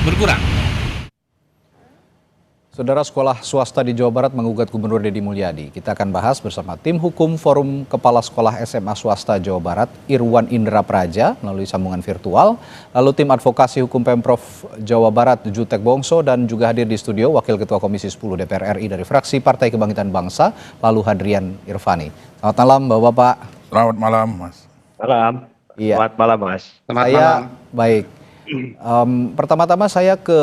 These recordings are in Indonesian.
berkurang. Saudara, sekolah swasta di Jawa Barat menggugat Gubernur Deddy Mulyadi. Kita akan bahas bersama tim hukum Forum Kepala Sekolah SMA Swasta Jawa Barat, Irwan Indra Praja, melalui sambungan virtual. Lalu tim advokasi hukum Pemprov Jawa Barat, Jutek Bongso, dan juga hadir di studio Wakil Ketua Komisi 10 DPR RI dari fraksi Partai Kebangkitan Bangsa, lalu Hadrian Irvani. Selamat malam, Bapak-Bapak. Selamat malam, Mas. Malam. Iya. Selamat malam, Mas. Selamat malam. Baik. Pertama-tama saya ke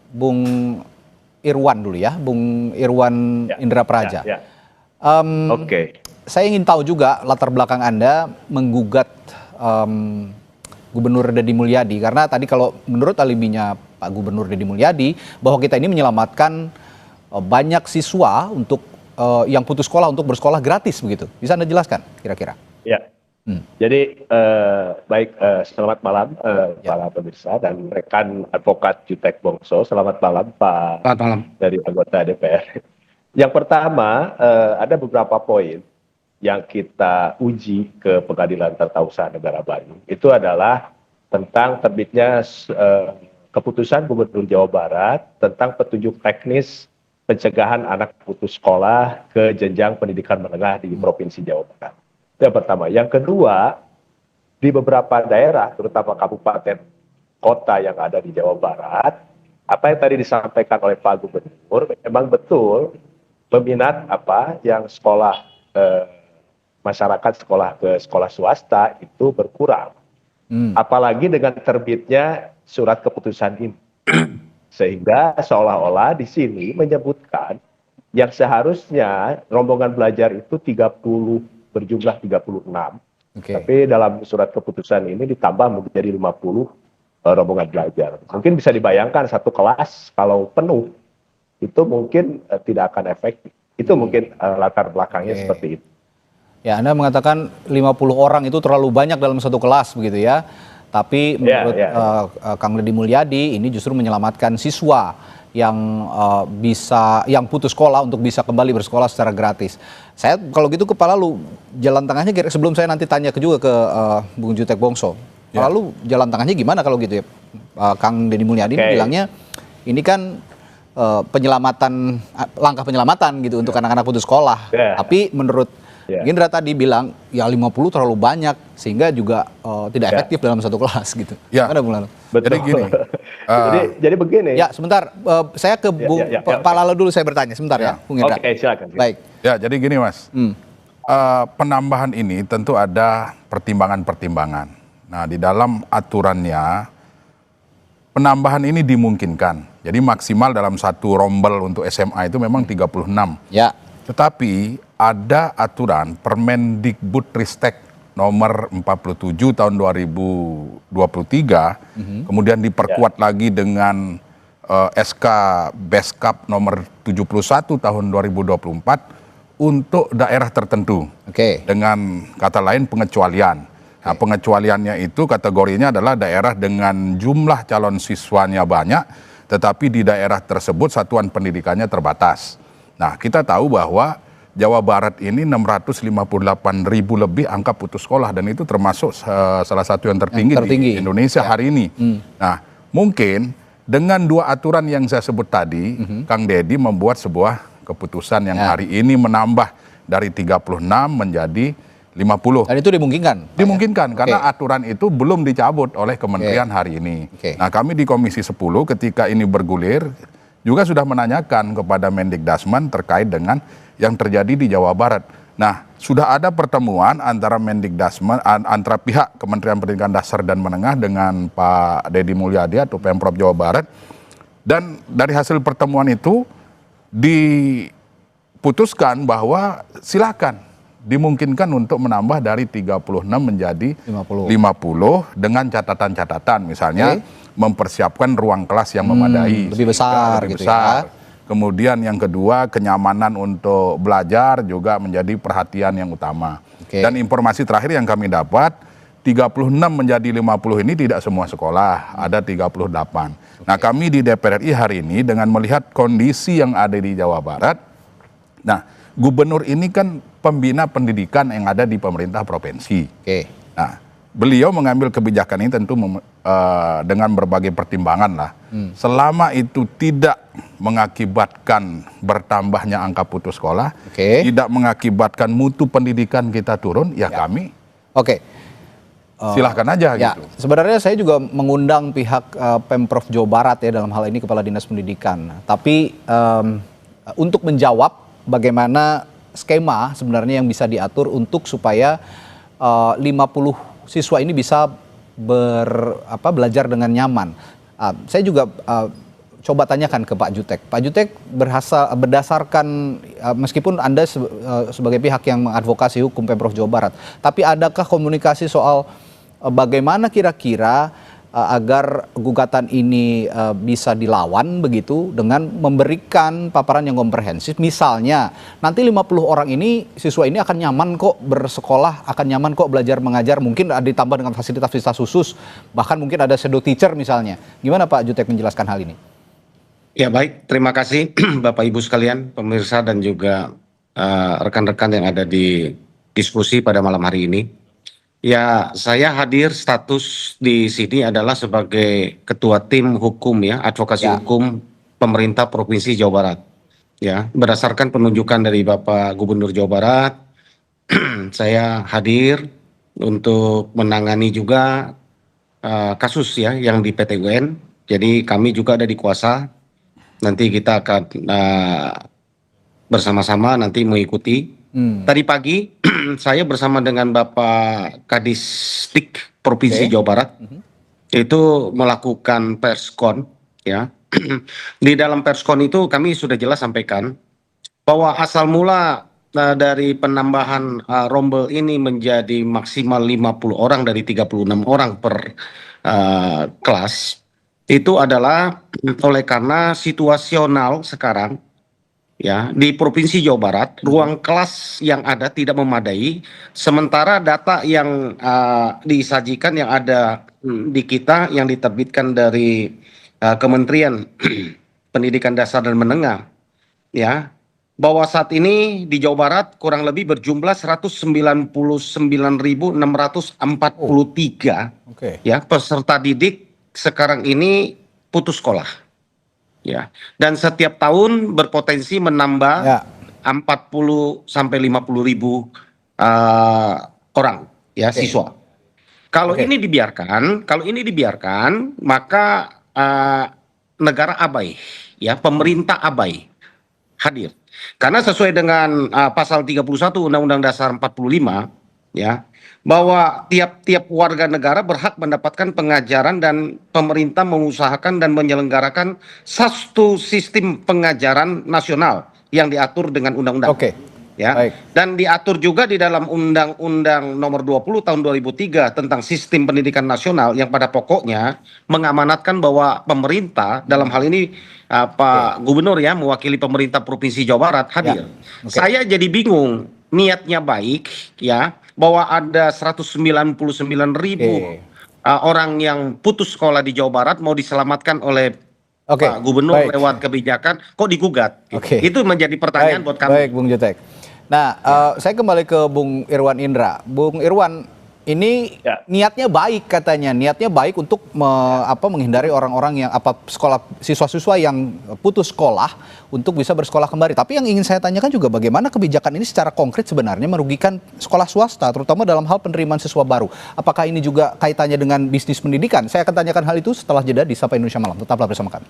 Bung Irwan dulu ya, Bung Irwan Indra Praja. Oke. Saya ingin tahu juga latar belakang Anda menggugat Gubernur Deddy Mulyadi, karena tadi kalau menurut alibinya Pak Gubernur Deddy Mulyadi bahwa kita ini menyelamatkan banyak siswa untuk yang putus sekolah untuk bersekolah gratis begitu. Bisa Anda jelaskan kira-kira? Ya. Jadi baik, selamat malam para pemirsa dan rekan advokat Jutek Bongso. Selamat malam Pak. Selamat malam. Dari anggota DPR. Yang pertama, ada beberapa poin yang kita uji ke Pengadilan Tata Usaha Negara Bandung. Itu adalah tentang terbitnya keputusan Gubernur Jawa Barat tentang petunjuk teknis pencegahan anak putus sekolah ke jenjang pendidikan menengah di Provinsi Jawa Barat. Yang pertama. Yang kedua, di beberapa daerah, terutama kabupaten kota yang ada di Jawa Barat, apa yang tadi disampaikan oleh Pak Gubernur, memang betul peminat yang sekolah masyarakat sekolah ke sekolah swasta itu berkurang. Apalagi dengan terbitnya surat keputusan ini. Sehingga seolah-olah di sini menyebutkan yang seharusnya rombongan belajar itu berjumlah 36. Tapi dalam surat keputusan ini ditambah menjadi 50 rombongan belajar. Mungkin bisa dibayangkan satu kelas kalau penuh itu mungkin tidak akan efektif. Itu mungkin latar belakangnya seperti itu. Ya, Anda mengatakan 50 orang itu terlalu banyak dalam satu kelas begitu ya. Tapi menurut Kang Deddy Mulyadi ini justru menyelamatkan siswa yang putus sekolah untuk bisa kembali bersekolah secara gratis. Saya kalau gitu kepala lu jalan tengahnya, sebelum saya nanti tanya juga ke Bung Jutek Bongso. Lalu jalan tengahnya gimana kalau gitu ya? Kang Deddy Mulyadi bilangnya ini kan langkah penyelamatan gitu untuk anak-anak putus sekolah. Tapi menurut Indra tadi bilang ya 50 terlalu banyak sehingga juga tidak efektif dalam satu kelas gitu. Ada Bung Lalo? Betul. Jadi gini. jadi begini. Ya, sebentar. Saya ke Bung Pak Lalo dulu, saya bertanya sebentar ya, Bung Indra. Oke, silakan. Baik. Ya, jadi gini Mas. Penambahan ini tentu ada pertimbangan-pertimbangan. Nah, di dalam aturannya penambahan ini dimungkinkan. Jadi maksimal dalam satu rombel untuk SMA itu memang 36. Ya. Tetapi ada aturan Permendikbudristek nomor 47 tahun 2023, kemudian diperkuat lagi dengan SK Beskap nomor 71 tahun 2024 untuk daerah tertentu. Dengan kata lain pengecualian. Nah, pengecualiannya itu kategorinya adalah daerah dengan jumlah calon siswanya banyak, tetapi di daerah tersebut satuan pendidikannya terbatas. Nah, kita tahu bahwa Jawa Barat ini 658.000 lebih angka putus sekolah dan itu termasuk salah satu yang tertinggi di Indonesia hari ini. Nah, mungkin dengan dua aturan yang saya sebut tadi, Kang Deddy membuat sebuah keputusan yang hari ini menambah dari 36 menjadi 50. Dan itu dimungkinkan? Dimungkinkan, karena aturan itu belum dicabut oleh Kementerian hari ini. Nah, kami di Komisi 10 ketika ini bergulir, juga sudah menanyakan kepada Mendikdasmen terkait dengan yang terjadi di Jawa Barat. Nah, sudah ada pertemuan antara Mendikdasmen, antara pihak Kementerian Pendidikan Dasar dan Menengah dengan Pak Deddy Mulyadi atau Pemprov Jawa Barat. Dan dari hasil pertemuan itu diputuskan bahwa silakan dimungkinkan untuk menambah dari 36 menjadi 50 dengan catatan-catatan, misalnya mempersiapkan ruang kelas yang memadai, lebih besar gitu ya. Kemudian yang kedua, kenyamanan untuk belajar juga menjadi perhatian yang utama. Dan informasi terakhir yang kami dapat, 36 menjadi 50 ini tidak semua sekolah, ada 38. Nah, kami di DPR RI hari ini dengan melihat kondisi yang ada di Jawa Barat, nah, Gubernur ini kan pembina pendidikan yang ada di pemerintah provinsi. Nah, beliau mengambil kebijakan ini tentu dengan berbagai pertimbangan lah. Selama itu tidak mengakibatkan bertambahnya angka putus sekolah, tidak mengakibatkan mutu pendidikan kita turun, ya kami silahkan aja gitu. Sebenarnya saya juga mengundang pihak Pemprov Jawa Barat ya, dalam hal ini Kepala Dinas Pendidikan. Tapi untuk menjawab bagaimana skema sebenarnya yang bisa diatur untuk supaya 50 siswa ini bisa belajar dengan nyaman. Saya juga coba tanyakan ke Pak Jutek. Pak Jutek, berdasarkan meskipun Anda sebagai pihak yang mengadvokasi hukum Pemprov Jawa Barat, tapi adakah komunikasi soal bagaimana kira-kira agar gugatan ini bisa dilawan begitu dengan memberikan paparan yang komprehensif? Misalnya nanti 50 orang ini, siswa ini akan nyaman kok bersekolah, akan nyaman kok belajar mengajar, mungkin ditambah dengan fasilitas-fasilitas khusus, bahkan mungkin ada shadow teacher misalnya. Gimana Pak Jutek menjelaskan hal ini? Ya baik, terima kasih Bapak Ibu sekalian, pemirsa dan juga rekan-rekan yang ada di diskusi pada malam hari ini. Ya, saya hadir status di sini adalah sebagai ketua tim hukum ya, advokasi hukum pemerintah Provinsi Jawa Barat. Ya, berdasarkan penunjukan dari Bapak Gubernur Jawa Barat, saya hadir untuk menangani juga kasus ya yang di PT UN. Jadi kami juga ada di kuasa. Nanti kita akan bersama-sama nanti mengikuti. Tadi pagi saya bersama dengan Bapak Kadistik Provinsi Jawa Barat itu melakukan perskon ya. Di dalam perskon itu kami sudah jelas sampaikan bahwa asal mula dari penambahan rombel ini menjadi maksimal 50 orang dari 36 orang per kelas itu adalah oleh karena situasional sekarang ya, di Provinsi Jawa Barat, ruang kelas yang ada tidak memadai, sementara data yang disajikan yang ada di kita, yang diterbitkan dari Kementerian Pendidikan Dasar dan Menengah, ya, bahwa saat ini di Jawa Barat kurang lebih berjumlah 199.643 ya, peserta didik sekarang ini putus sekolah. Ya, dan setiap tahun berpotensi menambah 40 sampai 50 ribu orang ya siswa. Kalau ini dibiarkan, maka negara abai, ya, pemerintah abai hadir. Karena sesuai dengan pasal 31 Undang-Undang Dasar 45 ya, bahwa tiap-tiap warga negara berhak mendapatkan pengajaran dan pemerintah mengusahakan dan menyelenggarakan satu sistem pengajaran nasional yang diatur dengan undang-undang. Ya. Dan diatur juga di dalam Undang-Undang Nomor 20 Tahun 2003 tentang Sistem Pendidikan Nasional yang pada pokoknya mengamanatkan bahwa pemerintah dalam hal ini Pak Gubernur ya mewakili pemerintah Provinsi Jawa Barat hadir. Saya jadi bingung, niatnya baik ya, bahwa ada 199 ribu orang yang putus sekolah di Jawa Barat mau diselamatkan oleh Pak Gubernur lewat kebijakan, kok digugat? Itu menjadi pertanyaan buat kami. Baik, Bung Jutek. Nah, saya kembali ke Bung Irwan Indra. Bung Irwan, ini niatnya baik katanya, niatnya baik untuk menghindari orang-orang yang siswa-siswa yang putus sekolah untuk bisa bersekolah kembali. Tapi yang ingin saya tanyakan juga bagaimana kebijakan ini secara konkret sebenarnya merugikan sekolah swasta, terutama dalam hal penerimaan siswa baru. Apakah ini juga kaitannya dengan bisnis pendidikan? Saya akan tanyakan hal itu setelah jeda di Sapa Indonesia Malam. Tetaplah bersama kami.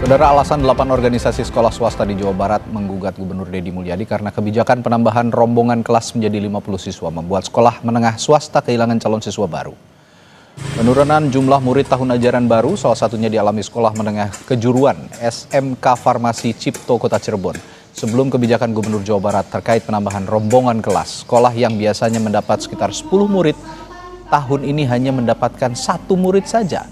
Saudara, alasan 8 organisasi sekolah swasta di Jawa Barat menggugat Gubernur Deddy Mulyadi karena kebijakan penambahan rombongan kelas menjadi 50 siswa membuat sekolah menengah swasta kehilangan calon siswa baru. Penurunan jumlah murid tahun ajaran baru salah satunya dialami sekolah menengah kejuruan SMK Farmasi Cipto Kota Cirebon. Sebelum kebijakan Gubernur Jawa Barat terkait penambahan rombongan kelas, sekolah yang biasanya mendapat sekitar 10 murid tahun ini hanya mendapatkan 1 murid saja.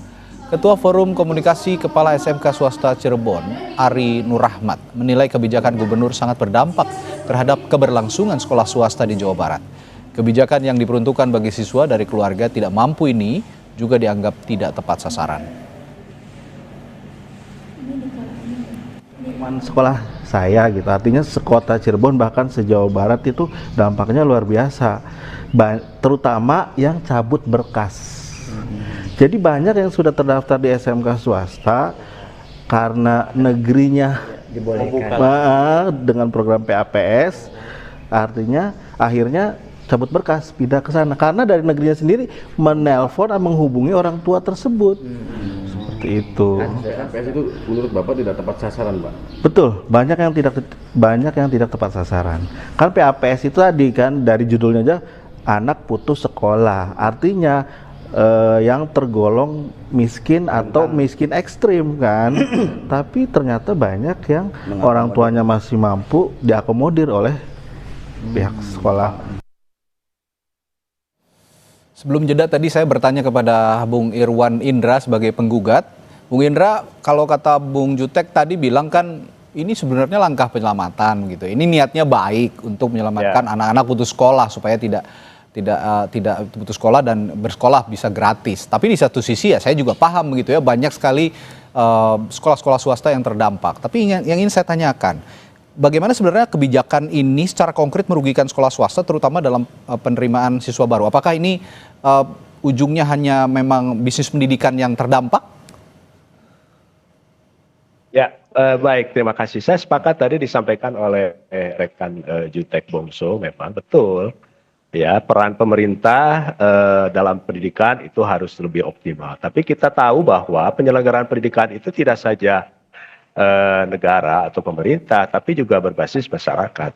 Ketua Forum Komunikasi Kepala SMK Swasta Cirebon, Ari Nurrahmat, menilai kebijakan gubernur sangat berdampak terhadap keberlangsungan sekolah swasta di Jawa Barat. Kebijakan yang diperuntukkan bagi siswa dari keluarga tidak mampu ini juga dianggap tidak tepat sasaran. pengalaman sekolah saya gitu, artinya sekota Cirebon bahkan se-Jawa Barat itu dampaknya luar biasa, terutama yang cabut berkas. Jadi banyak yang sudah terdaftar di SMK swasta karena negerinya dengan program PAPS, artinya akhirnya cabut berkas pindah ke sana karena dari negerinya sendiri menelpon dan menghubungi orang tua tersebut. Seperti itu. PAPS itu menurut Bapak tidak tepat sasaran, Pak? Betul, banyak yang tidak tepat sasaran. Kan PAPS itu tadi kan dari judulnya aja anak putus sekolah. Artinya yang tergolong miskin atau miskin ekstrim kan. Tapi ternyata banyak yang orang tuanya masih mampu diakomodir oleh pihak sekolah. Sebelum jeda tadi saya bertanya kepada Bung Irwan Indra sebagai penggugat. Bung Indra, kalau kata Bung Jutek tadi bilang kan ini sebenarnya langkah penyelamatan gitu. Ini niatnya baik untuk menyelamatkan anak-anak putus sekolah supaya tidak putus sekolah dan bersekolah bisa gratis. Tapi di satu sisi ya saya juga paham begitu ya, banyak sekali sekolah-sekolah swasta yang terdampak. Tapi yang ingin saya tanyakan, bagaimana sebenarnya kebijakan ini secara konkret merugikan sekolah swasta terutama dalam penerimaan siswa baru? Apakah ini ujungnya hanya memang bisnis pendidikan yang terdampak? Ya, baik, terima kasih. Saya sepakat tadi disampaikan oleh rekan Jutek Bongso, memang betul. Ya, peran pemerintah dalam pendidikan itu harus lebih optimal. Tapi kita tahu bahwa penyelenggaraan pendidikan itu tidak saja negara atau pemerintah, tapi juga berbasis masyarakat.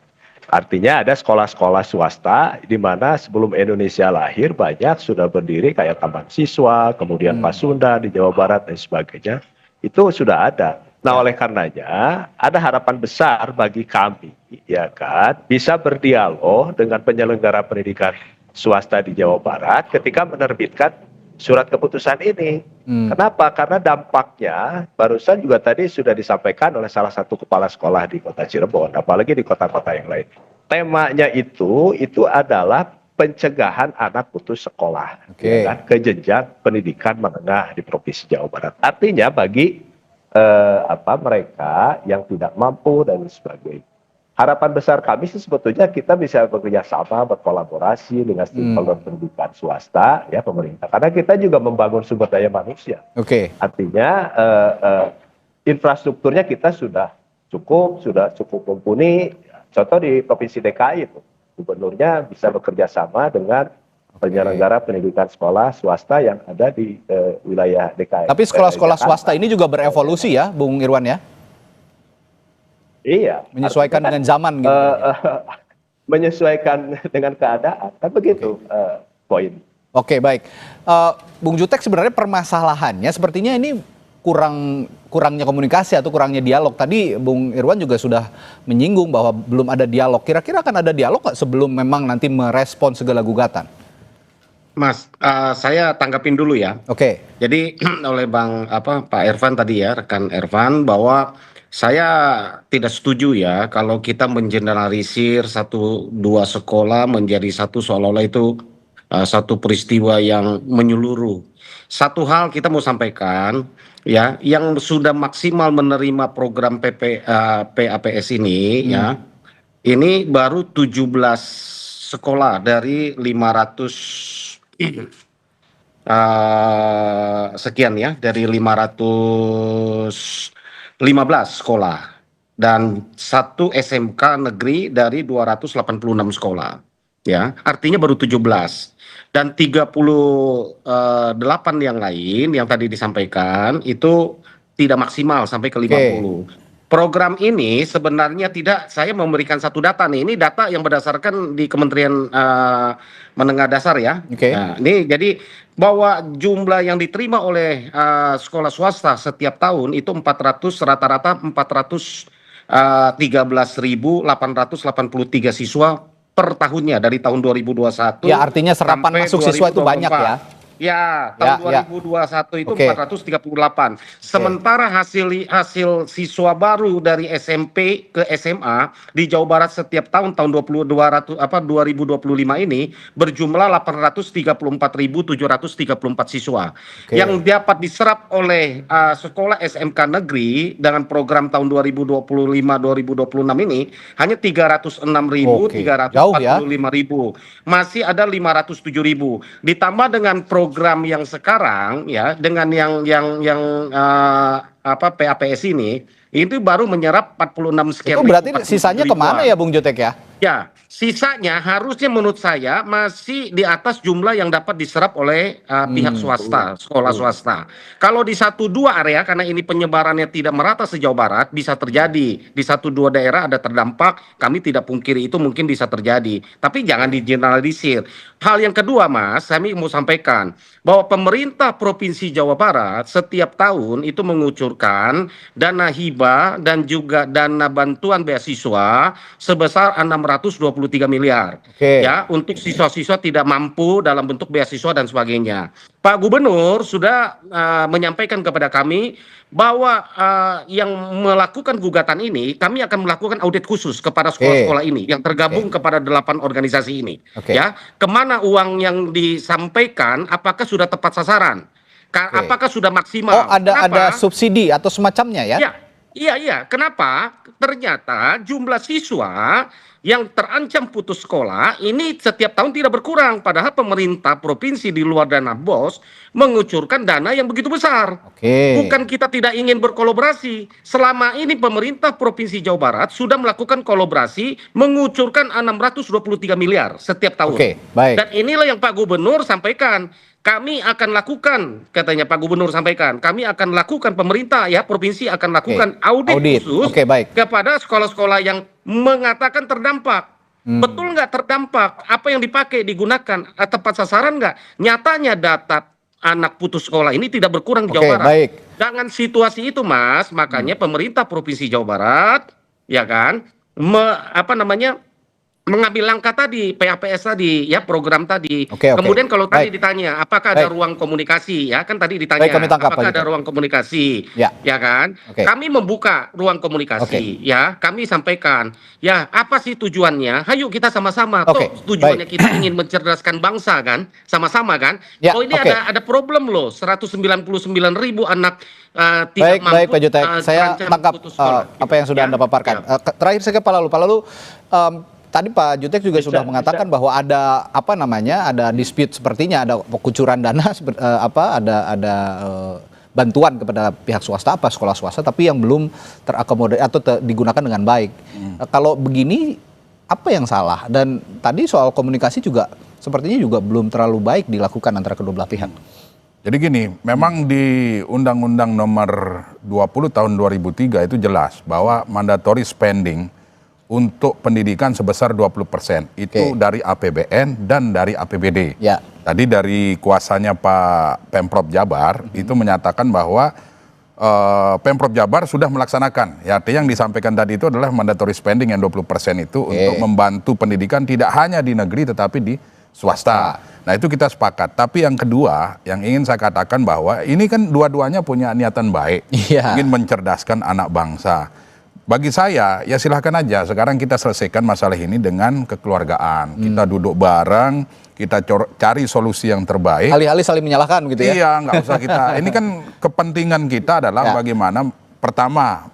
Artinya ada sekolah-sekolah swasta di mana sebelum Indonesia lahir banyak sudah berdiri kayak Taman Siswa, kemudian Pasundan di Jawa Barat dan sebagainya. Itu sudah ada. Nah, oleh karenanya ada harapan besar bagi kami, ya kan, bisa berdialog dengan penyelenggara pendidikan swasta di Jawa Barat ketika menerbitkan surat keputusan ini. Kenapa? Karena dampaknya barusan juga tadi sudah disampaikan oleh salah satu kepala sekolah di Kota Cirebon, apalagi di kota-kota yang lain. Temanya itu adalah pencegahan anak putus sekolah, ya kan, ke jenjang pendidikan menengah di Provinsi Jawa Barat. Artinya bagi mereka yang tidak mampu dan sebagainya. Harapan besar kami sih sebetulnya kita bisa bekerja sama, berkolaborasi dengan stakeholder pendidikan swasta, ya pemerintah. Karena kita juga membangun sumber daya manusia. Artinya infrastrukturnya kita sudah cukup mumpuni. Contoh di Provinsi DKI itu, gubernurnya bisa bekerja sama dengan penyelenggara pendidikan sekolah swasta yang ada di wilayah DKI. Tapi sekolah-sekolah swasta ini juga berevolusi ya, Bung Irwan ya? Iya. Menyesuaikan dengan zaman gitu. Menyesuaikan dengan keadaan, kan begitu poin. Oke, baik. Bung Jutek, sebenarnya permasalahannya sepertinya ini kurangnya komunikasi atau kurangnya dialog. Tadi Bung Irwan juga sudah menyinggung bahwa belum ada dialog. Kira-kira akan ada dialog nggak sebelum memang nanti merespon segala gugatan? Mas, saya tanggapin dulu ya. Jadi oleh Pak Ervan tadi ya, rekan Ervan, bahwa saya tidak setuju ya kalau kita mengeneralisir satu dua sekolah menjadi satu seolah-olah itu satu peristiwa yang menyeluruh. Satu hal kita mau sampaikan ya, yang sudah maksimal menerima program PAPS ini ya, ini baru 17 sekolah dari 500 sekian ya, dari 515 sekolah dan satu SMK negeri dari 286 sekolah ya, artinya baru 17 dan 38 yang lain yang tadi disampaikan itu tidak maksimal sampai ke 50. Program ini sebenarnya tidak, saya memberikan satu data nih, ini data yang berdasarkan di Kementerian Menengah Dasar ya. Nah, ini jadi bahwa jumlah yang diterima oleh sekolah swasta setiap tahun itu 400, rata-rata 413.883 siswa per tahunnya dari tahun 2021. Ya, artinya serapan masuk siswa itu banyak ya. Ya, tahun Ya, ya. 2021 itu Oke. 438. Sementara hasil siswa baru dari SMP ke SMA di Jawa Barat setiap tahun 2025 ini berjumlah 834.734 siswa. Oke. Yang dapat diserap oleh sekolah SMK negeri dengan program tahun 2025-2026 ini hanya 306.345.000. Oke, jauh ya. Masih ada 507.000. Ditambah dengan program yang sekarang ya, dengan yang PAPS ini, itu baru menyerap 46 sekian. Itu berarti sisanya kemana ya Bung Jotek ya? Ya, sisanya harusnya menurut saya masih di atas jumlah yang dapat diserap oleh pihak swasta, sekolah swasta. Kalau di 1-2 area, karena ini penyebarannya tidak merata se-Jawa Barat, bisa terjadi. Di 1-2 daerah ada terdampak, kami tidak pungkiri itu mungkin bisa terjadi. Tapi jangan digeneralisir. Hal yang kedua, Mas, kami mau sampaikan bahwa pemerintah Provinsi Jawa Barat setiap tahun itu mengucurkan dana hibah dan juga dana bantuan beasiswa sebesar 623 miliar. Oke. Ya, untuk siswa-siswa tidak mampu dalam bentuk beasiswa dan sebagainya. Pak Gubernur sudah menyampaikan kepada kami bahwa yang melakukan gugatan ini, kami akan melakukan audit khusus kepada sekolah-sekolah ini yang tergabung kepada 8 organisasi ini. Oke. Ya, kemana uang yang disampaikan, apakah sudah tepat sasaran? Apakah sudah maksimal? Oh, ada Kenapa? subsidi atau semacamnya ya? Iya. Kenapa? Ternyata jumlah siswa yang terancam putus sekolah ini setiap tahun tidak berkurang. Padahal pemerintah provinsi di luar dana BOS mengucurkan dana yang begitu besar. Oke. Bukan kita tidak ingin berkolaborasi. Selama ini pemerintah Provinsi Jawa Barat sudah melakukan kolaborasi mengucurkan 623 miliar setiap tahun. Oke, baik. Dan inilah yang Pak Gubernur sampaikan. Kami akan lakukan, katanya Pak Gubernur sampaikan, kami akan lakukan, pemerintah ya provinsi akan lakukan audit khusus Oke, baik. kepada sekolah-sekolah yang mengatakan terdampak. Betul nggak terdampak? Apa yang dipakai digunakan tepat sasaran nggak? Nyatanya data anak putus sekolah ini tidak berkurang di Jawa Oke, Barat. baik. Dengan situasi itu, Mas, makanya pemerintah Provinsi Jawa Barat, ya kan, mengambil langkah tadi, PAPS tadi, ya program tadi. Oke. Kemudian kalau tadi Baik. ditanya, apakah ada Baik. ruang komunikasi, ya kan tadi ditanya, Baik, kami tangkap, apakah Pak ada Joko. ruang komunikasi, Ya. kan? Oke. Kami membuka ruang komunikasi, ya. Kami sampaikan, ya apa sih tujuannya? Hayu kita sama-sama. Oke, Toh tujuannya kita ingin mencerdaskan bangsa kan, sama-sama kan? Ya, Oh ini oke. ada problem loh, 199.000 anak tidak mampu. Baik Pak Jotek, saya terancam tangkap putus sekolah. apa yang sudah Ya, Anda paparkan. ya. Terakhir saya ke Pak Lalu. Pak Lalu, tadi Pak Jotek juga sudah mengatakan bahwa ada ada dispute sepertinya, ada kucuran dana, ada bantuan kepada pihak swasta, sekolah swasta, tapi yang belum terakomodir atau digunakan dengan baik. Kalau begini, apa yang salah? Dan tadi soal komunikasi juga sepertinya juga belum terlalu baik dilakukan antara kedua belah pihak. Jadi gini, memang di Undang-Undang Nomor 20 Tahun 2003 itu jelas bahwa mandatory spending untuk pendidikan sebesar 20%. Itu dari APBN dan dari APBD. Ya. Tadi dari kuasanya Pak Pemprov Jabar itu menyatakan bahwa Pemprov Jabar sudah melaksanakan. Ya, artinya yang disampaikan tadi itu adalah mandatory spending yang 20% itu untuk membantu pendidikan tidak hanya di negeri tetapi di swasta. Nah itu kita sepakat. Tapi yang kedua yang ingin saya katakan bahwa ini kan dua-duanya punya niatan baik. Iya. Ingin mencerdaskan anak bangsa. Bagi saya, ya silahkan aja. Sekarang kita selesaikan masalah ini dengan kekeluargaan. Kita duduk bareng, kita cari solusi yang terbaik. Alih-alih saling menyalahkan gitu ya? Iya, nggak usah kita. Ini kan kepentingan kita adalah bagaimana pertama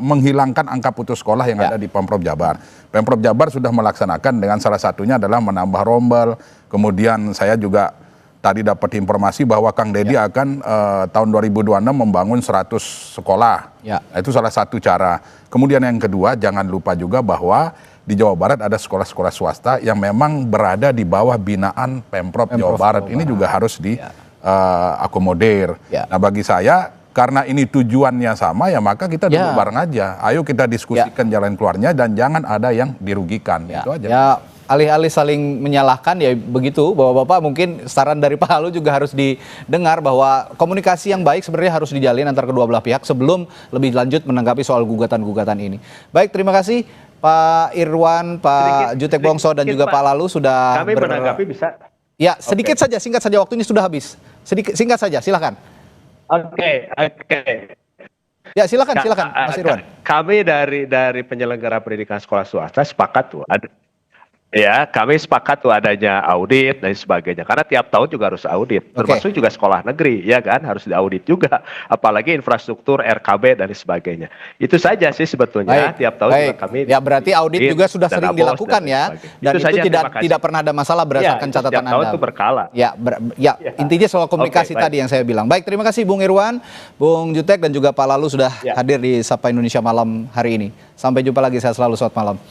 menghilangkan angka putus sekolah yang ada di Pemprov Jabar. Pemprov Jabar sudah melaksanakan dengan salah satunya adalah menambah rombel. Kemudian saya juga tadi dapat informasi bahwa Kang Deddy akan tahun 2026 membangun 100 sekolah. Nah, itu salah satu cara. Kemudian yang kedua, jangan lupa juga bahwa di Jawa Barat ada sekolah-sekolah swasta yang memang berada di bawah binaan Pemprov Jawa Barat. Ini juga harus diakomodir. Nah, bagi saya karena ini tujuannya sama, ya maka kita duduk bareng aja. Ayo kita diskusikan jalan keluarnya dan jangan ada yang dirugikan. Itu aja. Ya, alih-alih saling menyalahkan ya begitu, Bapak-bapak mungkin saran dari Pak Halu juga harus didengar bahwa komunikasi yang baik sebenarnya harus dijalin antar kedua belah pihak sebelum lebih lanjut menanggapi soal gugatan-gugatan ini. Baik, terima kasih Pak Irwan, Pak Jutek Bongso dan juga Pak Lalu sudah kami menanggapi bisa. Ya, sedikit saja, singkat saja, waktunya sudah habis. Singkat saja, silakan. Oke. Ya, silakan Mas Irwan. Kami dari penyelenggara pendidikan sekolah swasta sepakat tuh. Ya, kami sepakat tuh adanya audit dan sebagainya. Karena tiap tahun juga harus audit. Termasuk juga sekolah negeri, ya kan, harus diaudit juga. Apalagi infrastruktur, RKB dan sebagainya. Itu saja sih sebetulnya. Tiap tahun juga kami. Ya, berarti audit juga sudah sering dilakukan ya. Dan itu tidak pernah ada masalah berdasarkan catatan Anda. Tahun itu berkala. Ya, intinya soal komunikasi tadi yang saya bilang. Baik, terima kasih Bung Irwan, Bung Jutek dan juga Pak Lalu sudah hadir di Sapa Indonesia Malam hari ini. Sampai jumpa lagi, saya selalu selamat malam.